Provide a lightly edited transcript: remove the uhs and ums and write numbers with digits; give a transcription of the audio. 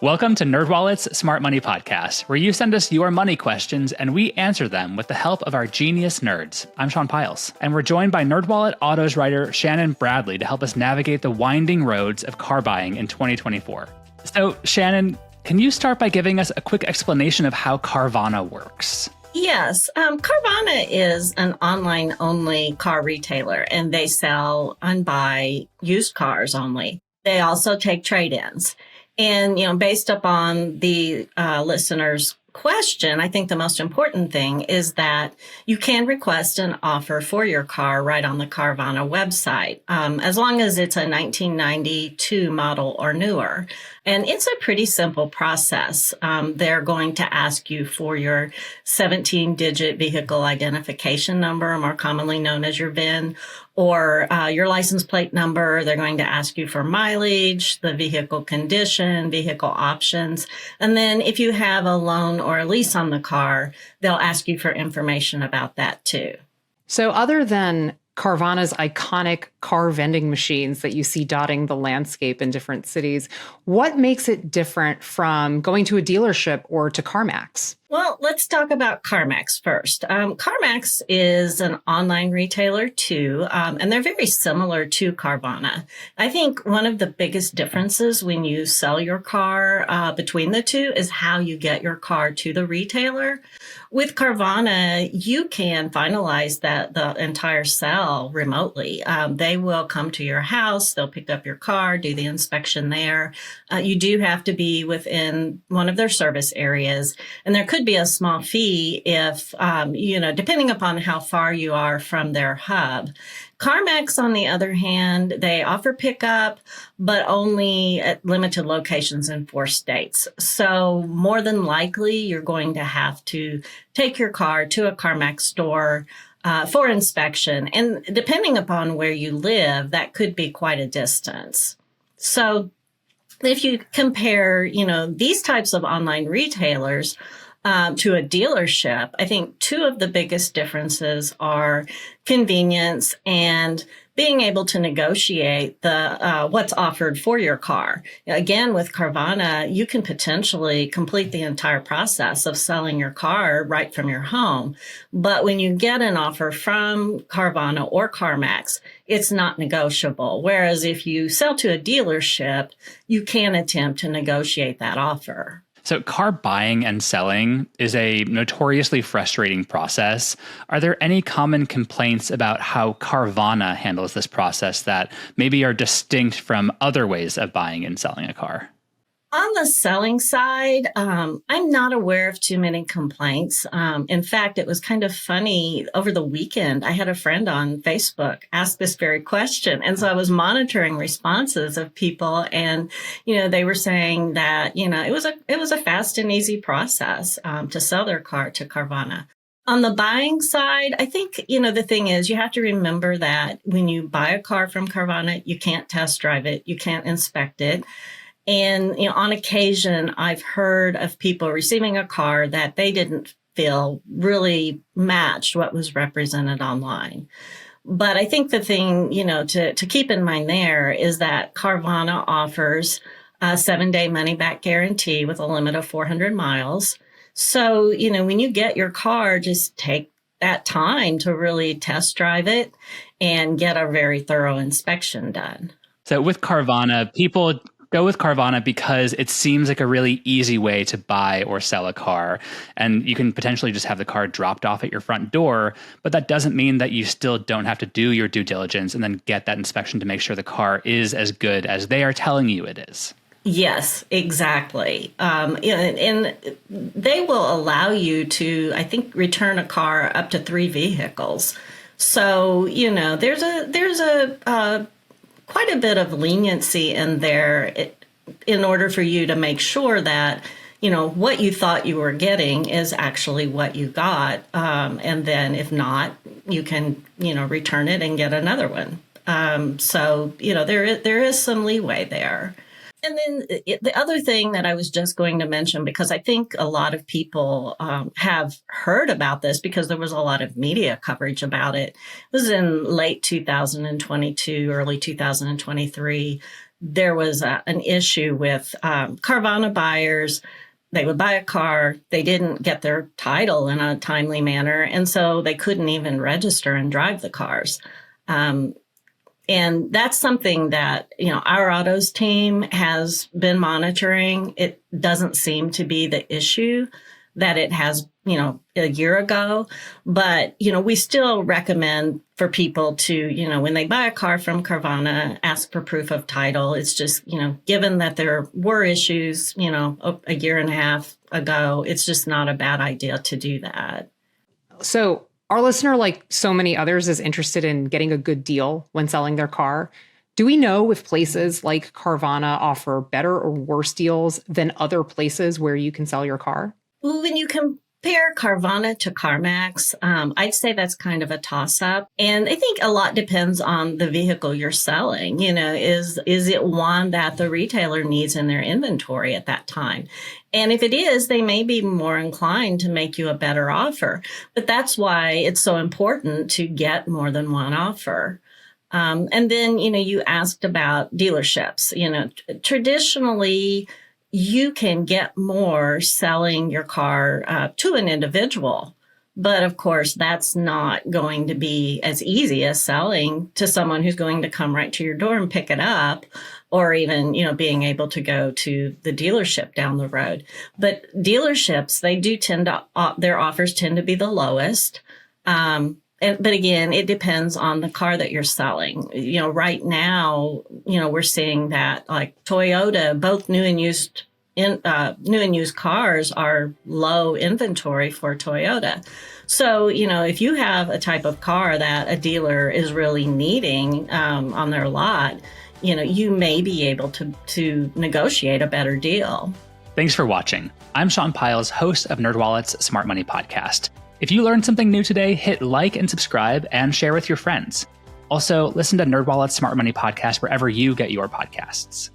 Welcome to NerdWallet's Smart Money Podcast, where you send us your money questions and we answer them with the help of our genius nerds. I'm Sean Pyles, and we're joined by NerdWallet Autos writer Shannon Bradley to help us navigate the winding roads of car buying in 2024. So, Shannon, can you start by giving us a quick explanation of how Carvana works? Yes, Carvana is an online-only car retailer, and they sell and buy used cars only. They also take trade-ins. And, based upon the listener's question, I think the most important thing is that you can request an offer for your car right on the Carvana website, as long as it's a 1992 model or newer. And it's a pretty simple process. They're going to ask you for your 17-digit vehicle identification number, more commonly known as your VIN, or your license plate number. They're going to ask you for mileage, the vehicle condition, vehicle options. And then if you have a loan or a lease on the car, they'll ask you for information about that too. So other than Carvana's iconic car vending machines that you see dotting the landscape in different cities, what makes it different from going to a dealership or to CarMax? Well, let's talk about CarMax first. CarMax is an online retailer too, and they're very similar to Carvana. I think one of the biggest differences when you sell your car between the two is how you get your car to the retailer. With Carvana, you can finalize the entire sale remotely. They will come to your house, they'll pick up your car, do the inspection there. You do have to be within one of their service areas, and there could be a small fee if, depending upon how far you are from their hub. CarMax, on the other hand, they offer pickup, but only at limited locations in 4 states. So more than likely, you're going to have to take your car to a CarMax store for inspection. And depending upon where you live, that could be quite a distance. So if you compare, these types of online retailers to a dealership, I think 2 of the biggest differences are convenience and being able to negotiate the what's offered for your car. Again, with Carvana, you can potentially complete the entire process of selling your car right from your home. But when you get an offer from Carvana or CarMax, it's not negotiable. Whereas if you sell to a dealership, you can attempt to negotiate that offer. So car buying and selling is a notoriously frustrating process. Are there any common complaints about how Carvana handles this process that maybe are distinct from other ways of buying and selling a car? On the selling side, I'm not aware of too many complaints. In fact, it was kind of funny. Over the weekend, I had a friend on Facebook ask this very question. And so I was monitoring responses of people. And, they were saying that, it was a fast and easy process to sell their car to Carvana. On the buying side, I think, the thing is you have to remember that when you buy a car from Carvana, you can't test drive it. You can't inspect it. And, on occasion, I've heard of people receiving a car that they didn't feel really matched what was represented online. But I think the thing, to keep in mind there is that Carvana offers a 7-day money-back guarantee with a limit of 400 miles. So, when you get your car, just take that time to really test drive it and get a very thorough inspection done. So with Carvana, people go with Carvana because it seems like a really easy way to buy or sell a car. And you can potentially just have the car dropped off at your front door, but that doesn't mean that you still don't have to do your due diligence and then get that inspection to make sure the car is as good as they are telling you it is. Yes, exactly. And they will allow you to, I think, return a car up to 3 vehicles. So, there's a quite a bit of leniency in there in order for you to make sure that, what you thought you were getting is actually what you got. And then if not, you can, return it and get another one. So, there is some leeway there. And then the other thing that I was just going to mention, because I think a lot of people have heard about this because there was a lot of media coverage about it. It was in late 2022, early 2023. there was an issue with Carvana buyers. They would buy a car, they didn't get their title in a timely manner, and so they couldn't even register and drive the cars. And that's something that, our autos team has been monitoring. It doesn't seem to be the issue that it has, a year ago. But, we still recommend for people to, when they buy a car from Carvana, ask for proof of title. It's just, given that there were issues, a year and a half ago, it's just not a bad idea to do that. So our listener, like so many others, is interested in getting a good deal when selling their car. Do we know if places like Carvana offer better or worse deals than other places where you can sell your car? Well, when you compare Carvana to CarMax, I'd say that's kind of a toss-up. And I think a lot depends on the vehicle you're selling. Is it one that the retailer needs in their inventory at that time? And if it is, they may be more inclined to make you a better offer. But that's why it's so important to get more than one offer. And then, you asked about dealerships. Traditionally, you can get more selling your car to an individual. But of course, that's not going to be as easy as selling to someone who's going to come right to your door and pick it up, or even, being able to go to the dealership down the road. But dealerships, they do tend to, their offers tend to be the lowest. But again, it depends on the car that you're selling. Right now, we're seeing that like Toyota, both new and used cars are low inventory for Toyota. So, if you have a type of car that a dealer is really needing on their lot, you may be able to negotiate a better deal. Thanks for watching. I'm Sean Pyles, host of NerdWallet's Smart Money Podcast. If you learned something new today, hit like and subscribe and share with your friends. Also, listen to NerdWallet's Smart Money Podcast wherever you get your podcasts.